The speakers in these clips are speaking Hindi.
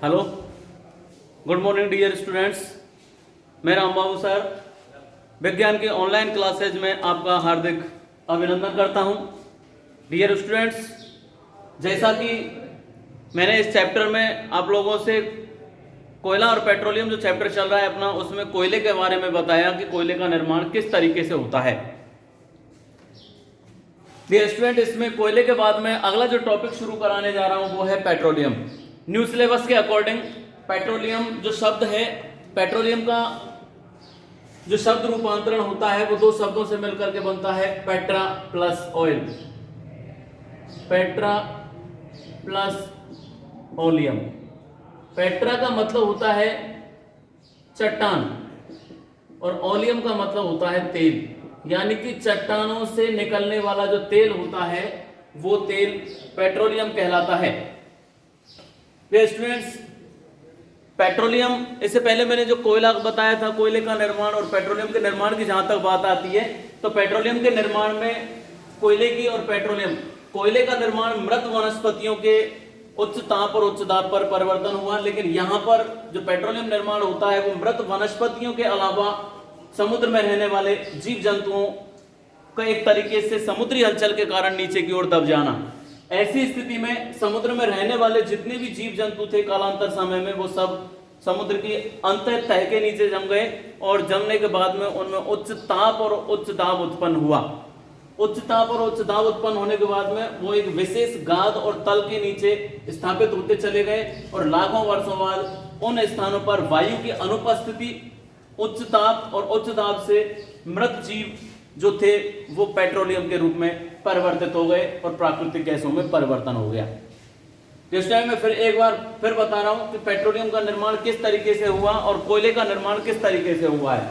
Hello, good morning dear students. मैं राम बाबू सर विज्ञान के ऑनलाइन क्लासेज में आपका हार्दिक अभिनंदन करता हूं। डियर स्टूडेंट्स, जैसा कि मैंने इस चैप्टर में आप लोगों से कोयला और पेट्रोलियम जो चैप्टर चल रहा है अपना, उसमें कोयले के बारे में बताया कि कोयले का निर्माण किस तरीके से होता है। डियर स्टूडेंट, इसमें कोयले के बाद में अगला जो टॉपिक शुरू कराने जा रहा हूं वो है पेट्रोलियम। न्यू सिलेबस के अकॉर्डिंग पेट्रोलियम जो शब्द है, पेट्रोलियम का जो शब्द रूपांतरण होता है वो दो शब्दों से मिलकर के बनता है, Petra plus oil. Petra plus oleum. Petra का मतलब होता है चट्टान और ओलियम का मतलब होता है तेल, यानी कि चट्टानों से निकलने वाला जो तेल होता है वो तेल पेट्रोलियम कहलाता है। स्टूडेंट्स, पेट्रोलियम, इससे पहले मैंने जो कोयला बताया था, कोयले का निर्माण और पेट्रोलियम के निर्माण की जहां तक बात आती है तो पेट्रोलियम के निर्माण में कोयले की और पेट्रोलियम, कोयले का निर्माण मृत वनस्पतियों के उच्च ताप और उच्च दाब पर परिवर्तन हुआ, लेकिन यहां पर जो पेट्रोलियम निर्माण होता है वो मृत वनस्पतियों के अलावा समुद्र में रहने वाले जीव जंतुओं का एक तरीके से समुद्री हलचल के कारण नीचे की ओर दब जाना। ऐसी स्थिति में समुद्र में रहने वाले जितने भी जीव जंतु थे कालांतर समय में वो सब समुद्र की अंत तह के नीचे जम गए और जमने के बाद में उनमें उच्च ताप और उच्च दाब उत्पन्न हुआ। उच्च ताप और उच्च दाब उत्पन्न होने के बाद में वो एक विशेष गाद और तल के नीचे स्थापित होते चले गए और लाखों वर्षों बाद उन स्थानों पर वायु की अनुपस्थिति, उच्च ताप और उच्च दाब से मृत जीव जो थे वो पेट्रोलियम के रूप में परिवर्तित हो गए और प्राकृतिक गैसों में परिवर्तन हो गया। इस टाइम में फिर एक बार फिर बता रहा हूं कि पेट्रोलियम का निर्माण किस तरीके से हुआ और कोयले का निर्माण किस तरीके से हुआ है।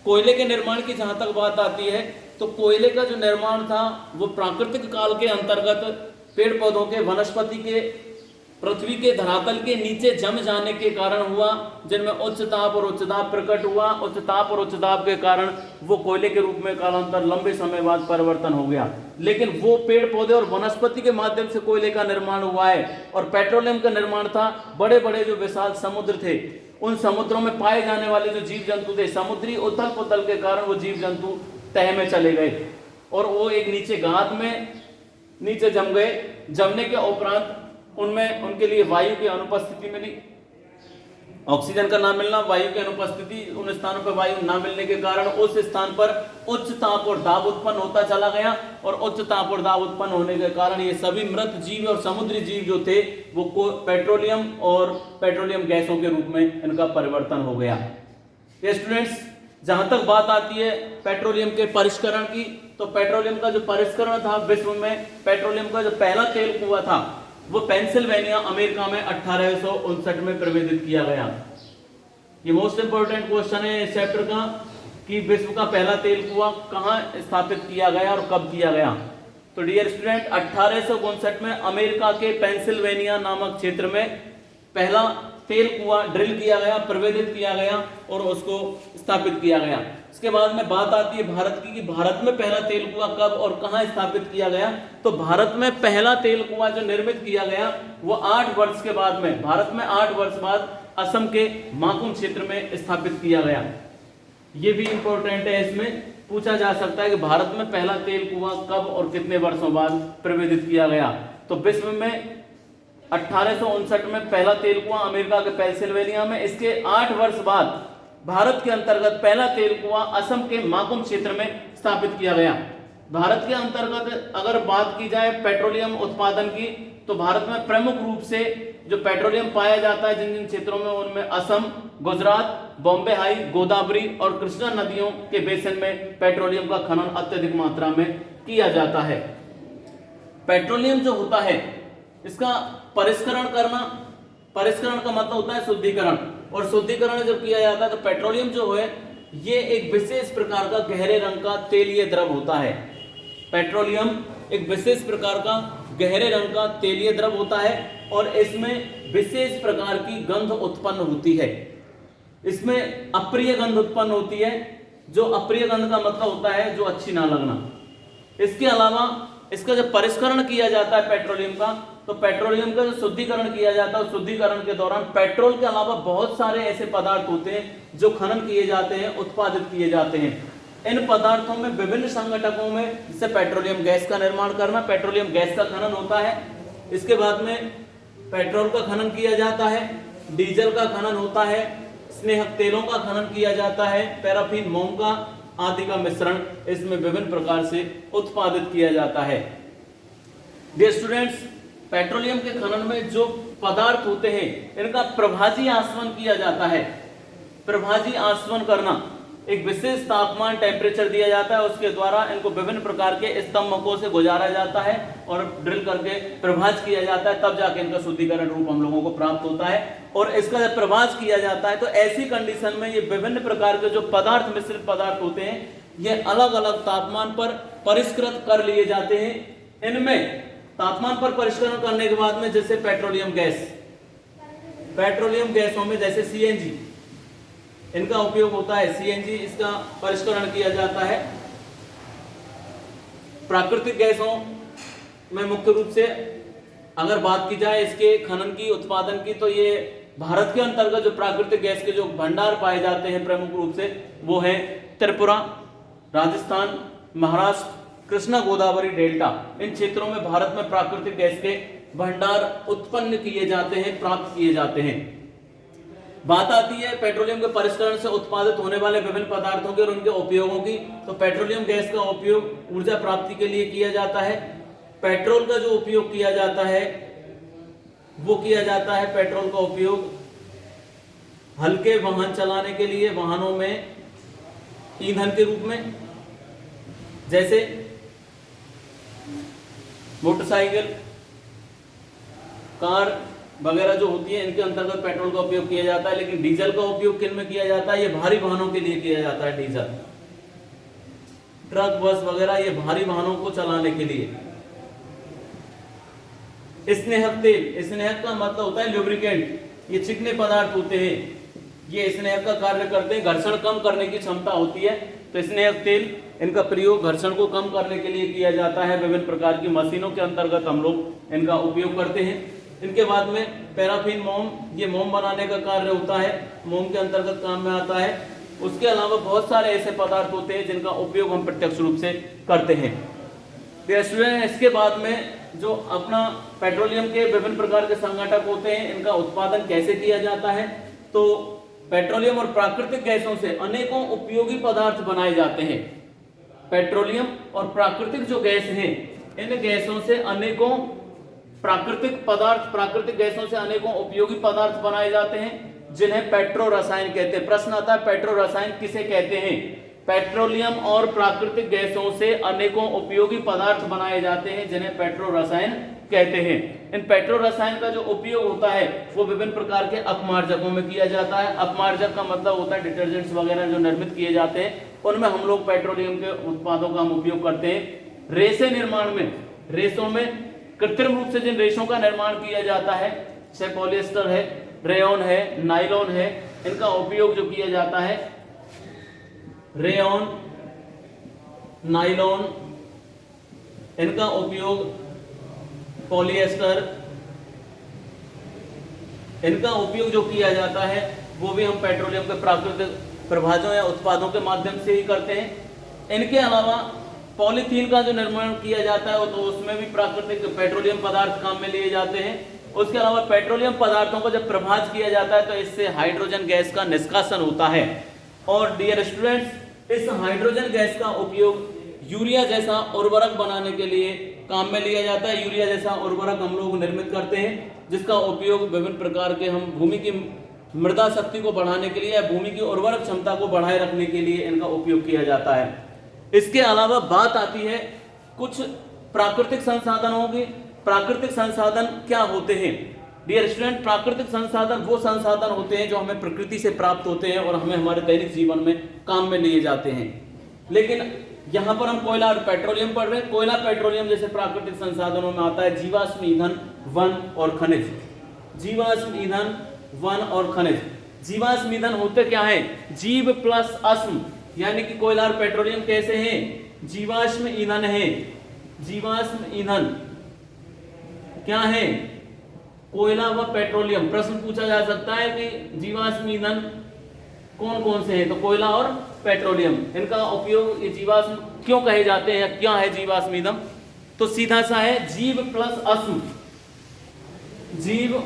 कोयले के निर्माण की जहां तक बात आती है तो कोयले का जो निर्माण था वो प्राकृतिक काल के अंतर्गत पेड़ पौधों के, वनस्पति के, पृथ्वी के धरातल के नीचे जम जाने के कारण हुआ, जिनमें उच्च ताप और उच्च दाब प्रकट हुआ। उच्च ताप और उच्च दाब के कारण वो कोयले के रूप में कालांतर लंबे समय बाद परिवर्तन हो गया, लेकिन वो पेड़ पौधे और वनस्पति के माध्यम से कोयले का निर्माण हुआ है। और पेट्रोलियम का निर्माण था बड़े बड़े जो विशाल समुद्र थे, उन समुद्रों में पाए जाने वाले जो जीव जंतु थे, समुद्री उथल पुथल के कारण वो जीव जंतु तह में चले गए और वो एक नीचे गाद में नीचे जम गए। जमने के उपरांत उनमें उनके लिए वायु की अनुपस्थिति मिली, ऑक्सीजन का ना मिलना, वायु की अनुपस्थिति, उन स्थानों पर वायु ना मिलने के कारण उस स्थान पर उच्च ताप और दाब उत्पन्न होता चला गया और उच्च ताप और दाब उत्पन्न होने के कारण ये सभी मृत जीव और समुद्री जीव जो थे वो पेट्रोलियम और पेट्रोलियम गैसों के रूप में इनका परिवर्तन हो गया। स्टूडेंट्स, जहां तक बात आती है पेट्रोलियम के परिष्करण की, तो पेट्रोलियम का जो परिष्करण था विश्व में, पेट्रोलियम का जो पहला तेल कुआं था वो पेंसिल्वेनिया अमेरिका में 1859 में प्रवेशित किया गया। ये मोस्ट इंपोर्टेंट क्वेश्चन है इस चैप्टर का कि विश्व का पहला तेल कुआं कहां स्थापित किया गया और कब किया गया। तो डियर स्टूडेंट, 1859 में अमेरिका के पेंसिल्वेनिया नामक क्षेत्र में पहला तेल कुआं ड्रिल किया गया, प्रवेशित किया गया और उसको स्थापित किया गया। इसके बाद में बात आती है भारत की कि भारत में पहला तेल कुआं कब और कहां स्थापित किया गया। तो भारत में पहला तेल कुआं जो निर्मित किया गया वो 8 वर्ष के बाद में, भारत में 8 वर्ष बाद असम के माकुम क्षेत्र में स्थापित किया गया। ये भी इंपॉर्टेंट है, इसमें पूछा जा सकता है कि भारत में पहला तेल कुआं कब और कितने वर्षों बाद प्रवेशित किया गया। तो विश्व में 1859 में पहला तेल कुआं अमेरिका के पेंसिल्वेनिया में, इसके 8 वर्ष बाद भारत के अंतर्गत पहला तेल कुआं असम के माकुम क्षेत्र में स्थापित किया गया। भारत के अंतर्गत अगर बात की जाए पेट्रोलियम उत्पादन की तो भारत में प्रमुख रूप से जो पेट्रोलियम पाया जाता है जिन जिन क्षेत्रों में, उनमें असम, गुजरात, बॉम्बे हाई, गोदावरी और कृष्णा नदियों के बेसिन में पेट्रोलियम का खनन अत्यधिक मात्रा में किया जाता है। पेट्रोलियम जो होता है इसका परिष्करण करना, परिष्करण का मतलब होता है शुद्धिकरण, और शुद्धिकरण जब किया जाता है तो पेट्रोलियम जो है ये एक विशेष प्रकार का गहरे रंग का तेलीय द्रव होता है। पेट्रोलियम एक विशेष प्रकार का गहरे रंग का तेलीय द्रव होता है और इसमें विशेष प्रकार की गंध उत्पन्न होती है। इसमें अप्रिय गंध उत्पन्न होती है। जो अप्रिय गंध का मतलब होता है जो अच्छी ना लगना। इसके अलावा इसका जब परिष्करण किया जाता है पेट्रोलियम का, तो पेट्रोलियम का जो शुद्धिकरण किया जाता है, उस शुद्धिकरण के दौरान पेट्रोल के अलावा बहुत सारे ऐसे पदार्थ होते हैं जो खनन किए जाते हैं, उत्पादित किए जाते हैं। इन पदार्थों में विभिन्न संगठकों में, जैसे पेट्रोलियम गैस का निर्माण करना, पेट्रोलियम गैस का खनन होता है। इसके बाद में पेट्रोल का खनन किया जाता है, डीजल का खनन होता है, स्नेहक तेलों का खनन किया जाता है, पैराफिन, मोम का आदि का मिश्रण इसमें विभिन्न प्रकार से उत्पादित किया जाता है। डियर स्टूडेंट्स, पेट्रोलियम के खनन में जो पदार्थ होते हैं इनका प्रभाजी आसवन किया जाता है। प्रभाजी आसवन करना, एक विशेष तापमान टेम्परेचर दिया जाता है, उसके द्वारा इनको विभिन्न प्रकार के स्तंभकों से गुजारा जाता है और ड्रिल करके प्रभाज किया जाता है, तब जाके इनका शुद्धिकरण रूप हम लोगों को प्राप्त होता है। और इसका जब प्रभाज किया जाता है तो ऐसी कंडीशन में ये विभिन्न प्रकार के जो पदार्थ, मिश्रित पदार्थ होते हैं, ये अलग अलग तापमान पर परिष्कृत कर लिए जाते हैं। इनमें तापमान पर परिष्करण करने के बाद में, जैसे पेट्रोलियम गैस, पेट्रोलियम गैसों में जैसे सीएनजी, इनका उपयोग होता है। सीएनजी, इसका परिष्करण किया जाता है। प्राकृतिक गैसों में मुख्य रूप से अगर बात की जाए इसके खनन की, उत्पादन की, तो ये भारत के अंतर्गत जो प्राकृतिक गैस के जो भंडार पाए जाते हैं प्रमुख रूप से, वो है त्रिपुरा, राजस्थान, महाराष्ट्र, कृष्णा गोदावरी डेल्टा। इन क्षेत्रों में भारत में प्राकृतिक गैस के भंडार उत्पन्न किए जाते हैं, प्राप्त किए जाते हैं। बात आती है पेट्रोलियम के परिष्करण से उत्पादित होने वाले विभिन्न पदार्थों के और उनके उपयोगों की, तो पेट्रोलियम गैस का उपयोग ऊर्जा प्राप्ति के लिए किया जाता है। पेट्रोल का जो उपयोग किया जाता है वो किया जाता है, पेट्रोल का उपयोग हल्के वाहन चलाने के लिए, वाहनों में ईंधन के रूप में, जैसे मोटरसाइकिल, कार वगैरह जो होती है, इनके अंतर्गत पेट्रोल का उपयोग किया जाता है। लेकिन डीजल का उपयोग किन में किया जाता है? ये भारी वाहनों के लिए किया जाता है। डीजल, ट्रक, बस वगैरह, ये भारी वाहनों को चलाने के लिए। स्नेहक तेल, स्नेहक का मतलब होता है लुब्रिकेंट, ये चिकने पदार्थ होते हैं, ये स्नेहक का कार्य करते हैं, घर्षण कम करने की क्षमता होती है। तो स्नेहक तेल, इनका प्रयोग घर्षण को कम करने के लिए किया जाता है। विभिन्न प्रकार की मशीनों के अंतर्गत हम लोग इनका उपयोग करते हैं। इनके बाद में पैराफिन, मोम, ये मोम बनाने का कार्य होता है, मोम के अंतर्गत काम में आता है। उसके अलावा बहुत सारे ऐसे पदार्थ होते हैं जिनका उपयोग हम प्रत्यक्ष रूप से करते हैं। इसके बाद में जो अपना पेट्रोलियम के विभिन्न प्रकार के संघटक होते हैं, इनका उत्पादन कैसे किया जाता है, तो पेट्रोलियम और प्राकृतिक गैसों से अनेकों उपयोगी पदार्थ बनाए जाते हैं। पेट्रोलियम और प्राकृतिक जो गैस हैं, इन गैसों से अनेकों प्राकृतिक पदार्थ, प्राकृतिक गैसों से अनेकों उपयोगी पदार्थ बनाए जाते हैं, जिन्हें पेट्रो रसायन कहते हैं। प्रश्न आता है पेट्रो रसायन किसे कहते हैं? पेट्रोलियम और प्राकृतिक गैसों से अनेकों उपयोगी पदार्थ बनाए जाते हैं, जिन्हें पेट्रो रसायन कहते हैं। इन पेट्रो रसायन का जो उपयोग होता है वो विभिन्न प्रकार के अपमार्जकों में किया जाता है। अपमार्जक का मतलब होता है डिटर्जेंट्स वगैरह जो निर्मित किए जाते हैं, उनमें हम लोग पेट्रोलियम के उत्पादों का हम उपयोग करते हैं। रेशे निर्माण में, रेशों में कृत्रिम रूप से जिन रेशों का निर्माण किया जाता है, जैसे पॉलिएस्टर है, रेयॉन है, नायलॉन है, इनका उपयोग जो किया जाता है, रेयॉन, नायलॉन, इनका उपयोग, पॉलिएस्टर, इनका उपयोग जो किया जाता है वो भी हम पेट्रोलियम के प्राकृतिक प्रभाजों या उत्पादों के माध्यम से ही करते हैं। इनके अलावा पॉलीथीन का जो निर्माण किया जाता है तो उसमें भी प्राकृतिक पेट्रोलियम पदार्थ काम में लिए जाते हैं। उसके अलावा पेट्रोलियम पदार्थों को जब प्रभाज किया जाता है तो इससे हाइड्रोजन गैस का निष्कासन होता है। और डियर स्टूडेंट्स, इस हाइड्रोजन गैस का उपयोग यूरिया जैसा उर्वरक बनाने के लिए काम में लिया जाता है। यूरिया जैसा उर्वरक हम लोग निर्मित करते हैं, जिसका उपयोग विभिन्न प्रकार के हम भूमि की मृदा शक्ति को बढ़ाने के लिए या भूमि की उर्वरक क्षमता को बढ़ाए रखने के लिए इनका उपयोग किया जाता है। इसके अलावा बात आती है कुछ प्राकृतिक संसाधनों की। प्राकृतिक संसाधन क्या होते हैं? डियर स्टूडेंट, प्राकृतिक संसाधन वो संसाधन होते हैं जो हमें प्रकृति से प्राप्त होते हैं और हमें हमारे दैनिक जीवन में काम में लिए जाते हैं। लेकिन यहाँ पर हम कोयला और पेट्रोलियम पढ़ रहे हैं। कोयला, पेट्रोलियम जैसे प्राकृतिक संसाधनों में आता है जीवाश्म ईंधन, वन और खनिज। जीवाश्म ईंधन, वन और खनिज। जीवाश्म ईंधन होते क्या है? जीव प्लस अश्म, यानी कि कोयला और पेट्रोलियम कैसे हैं? जीवाश्म ईंधन है। जीवाश्म ईंधन क्या है? कोयला व पेट्रोलियम। प्रश्न पूछा जा सकता है कि जीवाश्म ईंधन कौन कौन से हैं? तो कोयला और पेट्रोलियम। इनका उपयोग, ये जीवाश्म क्यों कहे जाते हैं, क्या है जीवाश्म ईंधन? तो सीधा सा है, जीव प्लस अश्म, जीव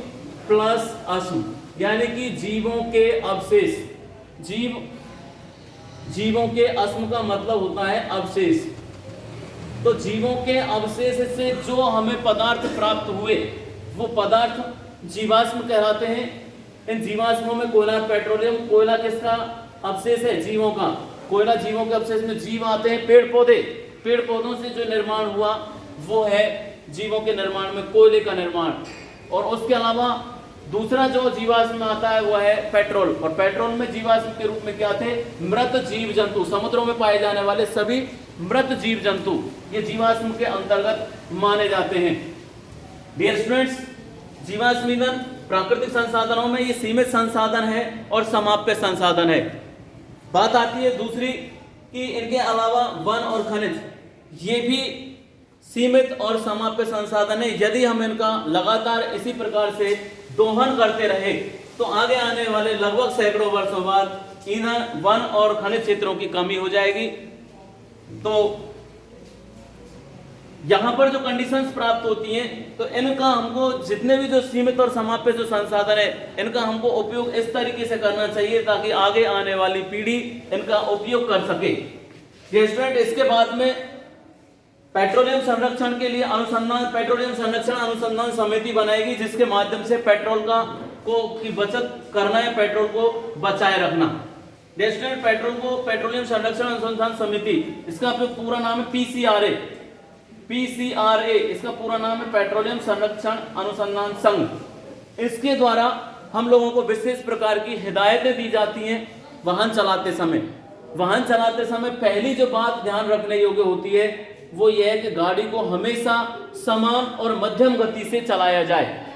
प्लस अश्म, यानी कि जीवों के अवशेष। जीवों के अश्म का मतलब होता है अवशेष। तो जीवों के अवशेष से जो हमें पदार्थ प्राप्त हुए वो पदार्थ जीवाश्म कहलाते हैं। इन जीवाश्मों में कोयला, पेट्रोलियम, कोयला किसका अवशेष है? जीवों का। कोयला जीवों के अवशेष में जीव आते हैं, पेड़ पौधों से जो निर्माण हुआ वो है जीवों के निर्माण में कोयले का निर्माण। और उसके अलावा दूसरा जो जीवाश्म में आता है वो है पेट्रोल। और पेट्रोल में जीवाश्म के रूप में क्या थे? मृत जीव जंतु, समुद्रों में पाए जाने वाले सभी मृत जीव जंतु ये जीवाश्म के अंतर्गत माने जाते हैं। डियर स्टूडेंट्स, जीवाश्म ईंधन प्राकृतिक संसाधनों में ये सीमित संसाधन है और समाप्य संसाधन है। बात आती है दूसरी कि इनके अलावा वन और खनिज ये भी सीमित और समाप्य संसाधन है। यदि हम इनका लगातार इसी प्रकार से दोहन करते रहे तो आगे आने वाले लगभग सैकड़ों वर्षों बाद ईंधन, वन और खनिज क्षेत्रों की कमी हो जाएगी। तो यहां पर जो कंडीशंस प्राप्त होती हैं तो इनका हमको जितने भी जो सीमित और समाप्य जो संसाधन है इनका हमको उपयोग इस तरीके से करना चाहिए ताकि आगे आने वाली पीढ़ी इनका उपयोग कर सके। स्टूडेंट, इसके बाद में पेट्रोलियम संरक्षण के लिए पेट्रोलियम संरक्षण अनुसंधान समिति बनाएगी जिसके माध्यम से पेट्रोल की बचत करना है, पेट्रोल को बचाए रखना। स्टूडेंट, पेट्रोलियम संरक्षण अनुसंधान समिति, इसका पूरा नाम है पीसीआरए, इसका पूरा नाम है पेट्रोलियम संरक्षण अनुसंधान संघ। इसके द्वारा हम लोगों को विशेष प्रकार की हिदायतें दी जाती हैं वाहन चलाते समय। पहली जो बात ध्यान रखने योग्य होती है वो यह है कि गाड़ी को हमेशा समान और मध्यम गति से चलाया जाए।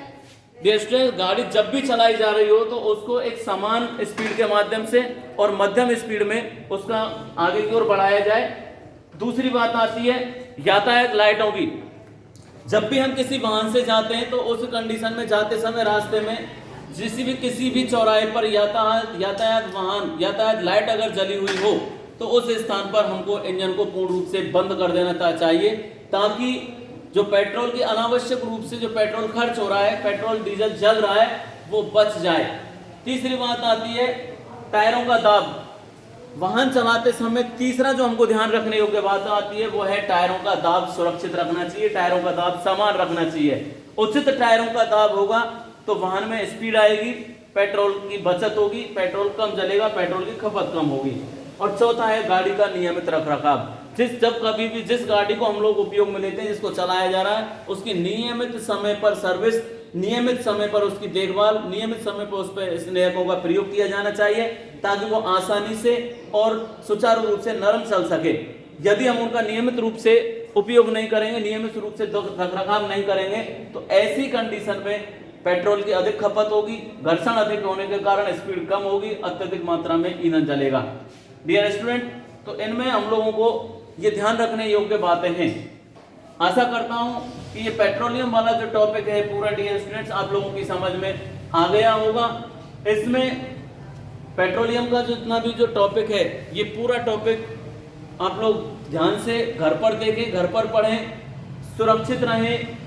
गाड़ी जब भी चलाई जा रही हो तो उसको एक समान स्पीड के माध्यम से और मध्यम स्पीड में उसका आगे की ओर बढ़ाया जाए। दूसरी बात आती है यातायात लाइटों की। जब भी हम किसी वाहन से जाते हैं तो उस कंडीशन में जाते समय रास्ते में किसी भी चौराहे पर यातायात लाइट अगर जली हुई हो तो उस स्थान पर हमको इंजन को पूर्ण रूप से बंद कर देना चाहिए ताकि जो पेट्रोल की अनावश्यक रूप से जो पेट्रोल खर्च हो रहा है, पेट्रोल डीजल जल रहा है, वो बच जाए। तीसरी बात आती है टायरों का दाब। वाहन चलाते समय तीसरा जो हमको ध्यान रखने योग्य बात आती है वो है टायरों का दाब सुरक्षित रखना चाहिए, टायरों का दाब समान रखना चाहिए। उचित टायरों का दाब होगा तो वाहन में स्पीड आएगी, पेट्रोल की बचत होगी, पेट्रोल कम जलेगा, पेट्रोल की खपत कम होगी। और चौथा है गाड़ी का नियमित रखरखाव। जब कभी भी जिस गाड़ी को हम लोग उपयोग में लेते हैं, जिसको चलाया जा रहा है, उसकी नियमित समय पर सर्विस, नियमित समय पर उसकी देखभाल, नियमित समय पर उस पर स्नेहकों का प्रयोग किया जाना चाहिए ताकि वो आसानी से और सुचारू रूप से नरम चल सके। यदि हम उनका नियमित रूप से उपयोग नहीं करेंगे, नियमित रूप से रखरखाव नहीं करेंगे तो ऐसी कंडीशन में पेट्रोल की अधिक खपत होगी, घर्षण अधिक होने के कारण स्पीड कम होगी, अत्यधिक मात्रा में ईंधन जलेगा। डियर स्टूडेंट, तो इनमें हम लोगों को ये ध्यान रखने योग्य बातें हैं। आशा करता हूं कि ये पेट्रोलियम वाला जो टॉपिक है पूरा डियर स्टूडेंट्स आप लोगों की समझ में आ गया होगा। इसमें पेट्रोलियम का जितना भी जो टॉपिक है ये पूरा टॉपिक आप लोग ध्यान से घर पर देखें, घर पर पढ़ें, सुरक्षित रहें।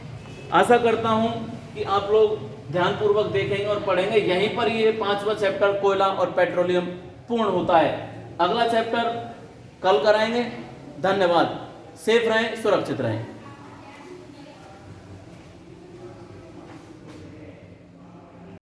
आशा करता हूं कि आप लोग ध्यानपूर्वक देखेंगे और पढ़ेंगे। यहीं पर ये 5वां चैप्टर कोयला और पेट्रोलियम पूर्ण होता है। अगला चैप्टर कल कराएंगे। धन्यवाद। सेफ रहें, सुरक्षित रहें।